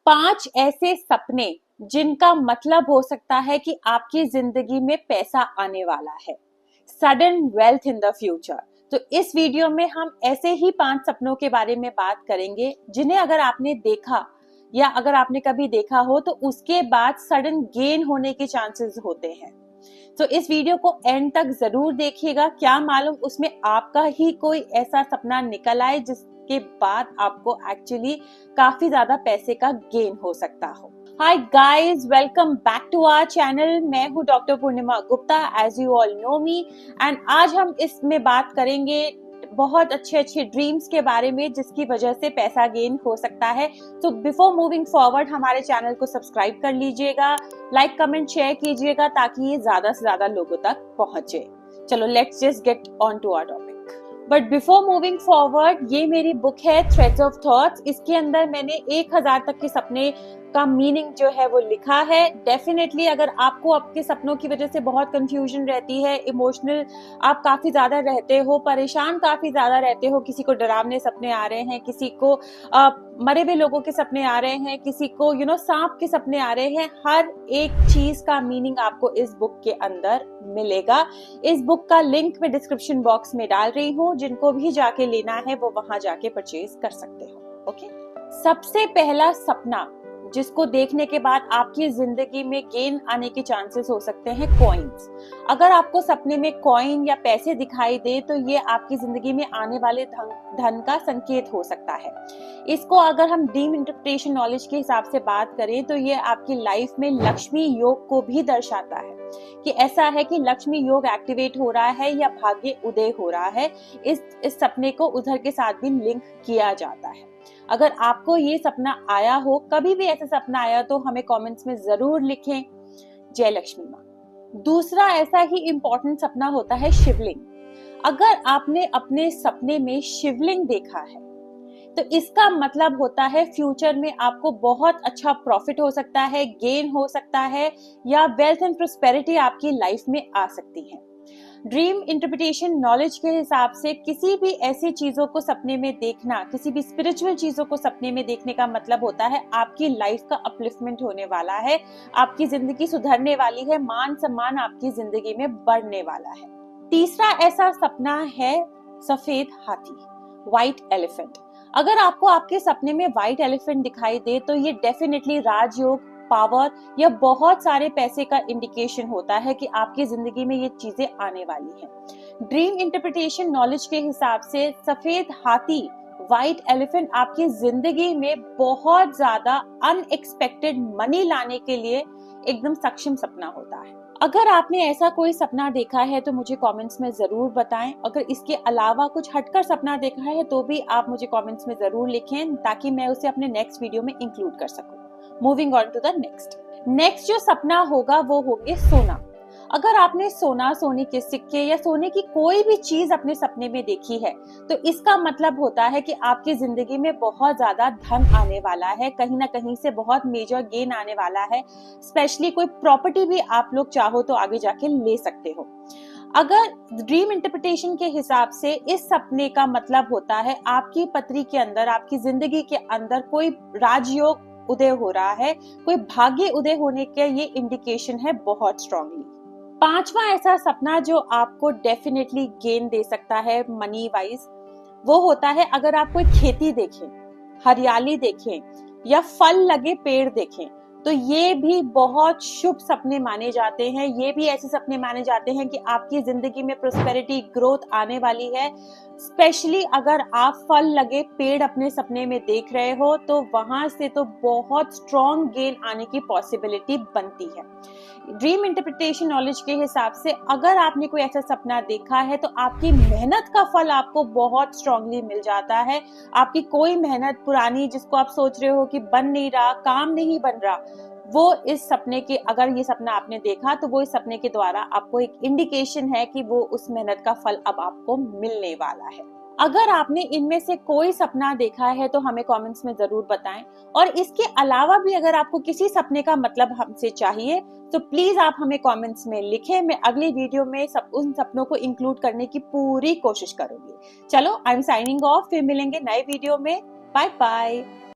5 ऐसे सपने जिनका मतलब हो सकता है कि आपकी जिंदगी में पैसा आने वाला है, sudden wealth in the future. तो इस वीडियो में हम ऐसे ही 5 सपनों के बारे में बात करेंगे जिन्हें अगर आपने देखा या अगर आपने कभी देखा हो तो उसके बाद सडन गेन होने के चांसेस होते हैं। तो इस वीडियो को एंड तक जरूर देखिएगा, क्या मालूम उसमें आपका ही कोई ऐसा सपना निकल आए जिसके बाद आपको एक्चुअली काफी ज्यादा पैसे का गेन हो सकता हो। Hi guys, welcome back to our channel. मैं हूँ doctor Purnima Gupta, as you all know me. And आज हम इसमें बात करेंगे बहुत अच्छे ड्रीम्स के बारे में जिसकी वजह से पैसा गेन हो सकता है। तो बिफोर मूविंग फॉरवर्ड हमारे चैनल को सब्सक्राइब कर लीजिएगा, लाइक कमेंट शेयर कीजिएगा ताकि ये ज्यादा से ज्यादा लोगों तक पहुंचे। चलो let's just get on to our topic. But before moving forward, ये मेरी बुक है थ्रेड्स ऑफ थॉट्स। इसके अंदर मैंने 1000 तक के सपने का मीनिंग जो है वो लिखा है। डेफिनेटली अगर आपको आपके सपनों की वजह से बहुत कंफ्यूजन रहती है, इमोशनल आप काफी ज्यादा रहते हो, परेशान काफी ज्यादा रहते हो, किसी को डरावने सपने आ रहे हैं, किसी को मरे हुए लोगों के सपने आ रहे हैं, किसी को सांप के सपने आ रहे हैं, हर एक चीज का मीनिंग आपको इस बुक के अंदर मिलेगा। इस बुक का लिंक मैं डिस्क्रिप्शन बॉक्स में डाल रही हूँ, जिनको भी जाके लेना है वो वहां जाके परचेज कर सकते हो। ओके, सबसे पहला सपना जिसको देखने के बाद आपकी जिंदगी में गेन आने के चांसेस हो सकते हैं, कॉइन्स। अगर आपको सपने में कॉइन या पैसे दिखाई दे तो ये आपकी जिंदगी में आने वाले धन का संकेत हो सकता है। इसको अगर हम ड्रीम इंटरप्रिटेशन नॉलेज के हिसाब से बात करें तो ये आपकी लाइफ में लक्ष्मी योग को भी दर्शाता है कि ऐसा है कि लक्ष्मी योग एक्टिवेट हो रहा है या भाग्य उदय हो रहा है। इस सपने को उधर के साथ भी लिंक किया जाता है। अगर आपको ये सपना आया हो, कभी भी ऐसा सपना आया तो हमें कमेंट्स में जरूर लिखें, जय लक्ष्मी माँ। दूसरा ऐसा ही इंपॉर्टेंट सपना होता है शिवलिंग। अगर आपने अपने सपने में शिवलिंग देखा है तो इसका मतलब होता है फ्यूचर में आपको बहुत अच्छा प्रॉफिट हो सकता है, गेन हो सकता है, या वेल्थ एंड प्रोस्पेरिटी आपकी लाइफ में आ सकती है। ड्रीम इंटरप्रिटेशन नॉलेज के हिसाब से किसी भी ऐसी चीजों को सपने में देखना, किसी भी स्पिरिचुअल चीजों को सपने में देखने का मतलब होता है आपकी लाइफ का अपलिफ्टमेंट होने वाला है, आपकी जिंदगी सुधरने वाली है, मान सम्मान आपकी जिंदगी में बढ़ने वाला है। तीसरा ऐसा सपना है सफेद हाथी, व्हाइट एलिफेंट। अगर आपको आपके सपने में व्हाइट एलिफेंट दिखाई दे तो ये डेफिनेटली राजयोग, पावर या बहुत सारे पैसे का इंडिकेशन होता है कि आपकी जिंदगी में ये चीजें आने वाली हैं। ड्रीम इंटरप्रिटेशन नॉलेज के हिसाब से सफेद हाथी, व्हाइट एलिफेंट आपकी जिंदगी में बहुत ज्यादा अनएक्सपेक्टेड मनी लाने के लिए एकदम सक्षम सपना होता है। अगर आपने ऐसा कोई सपना देखा है तो मुझे कमेंट्स में जरूर बताएं। अगर इसके अलावा कुछ हटकर सपना देखा है तो भी आप मुझे कमेंट्स में जरूर लिखें ताकि मैं उसे अपने नेक्स्ट वीडियो में इंक्लूड कर सकूं। Moving on to the next जो सपना होगा वो होगा सोना। अगर आपने सोना, सोने के सिक्के या सोने की कोई भी चीज अपने सपने में देखी है तो इसका मतलब होता है कि आपकी जिंदगी में बहुत ज्यादा धन आने वाला है, कहीं ना कहीं से बहुत मेजर गेन आने वाला है। स्पेशली कोई प्रॉपर्टी भी आप लोग चाहो तो आगे जाके ले सकते हो। अगर ड्रीम इंटरप्रिटेशन के हिसाब से इस सपने का मतलब होता है आपकी पत्री के अंदर, आपकी जिंदगी के अंदर कोई राजयोग उदय हो रहा है, कोई भाग्य उदय होने का ये इंडिकेशन है बहुत स्ट्रांगली। पांचवा ऐसा सपना जो आपको डेफिनेटली गेन दे सकता है मनी वाइज, वो होता है अगर आप कोई खेती देखें, हरियाली देखें या फल लगे पेड़ देखें तो ये भी बहुत शुभ सपने माने जाते हैं। ये भी ऐसे सपने माने जाते हैं कि आपकी जिंदगी में प्रोस्पेरिटी, ग्रोथ आने वाली है। स्पेशली अगर आप फल लगे पेड़ अपने सपने में देख रहे हो तो वहां से तो बहुत स्ट्रॉन्ग गेन आने की पॉसिबिलिटी बनती है। ड्रीम इंटरप्रिटेशन नॉलेज के हिसाब से अगर आपने कोई ऐसा सपना देखा है तो आपकी मेहनत का फल आपको बहुत स्ट्रांगली मिल जाता है। आपकी कोई मेहनत पुरानी जिसको आप सोच रहे हो कि बन नहीं रहा, काम नहीं बन रहा, वो इस सपने के, अगर ये सपना आपने देखा तो वो इस सपने के द्वारा आपको एक इंडिकेशन है कि वो उस मेहनत का फल अब आपको मिलने वाला है। अगर आपने इनमें से कोई सपना देखा है तो हमें कमेंट्स में जरूर बताएं। और इसके अलावा भी अगर आपको किसी सपने का मतलब हमसे चाहिए तो प्लीज आप हमें कमेंट्स में लिखें। मैं अगली वीडियो में उन सपनों को इंक्लूड करने की पूरी कोशिश करूंगी। चलो, आई एम साइनिंग ऑफ, फिर मिलेंगे नए वीडियो में। Bye bye.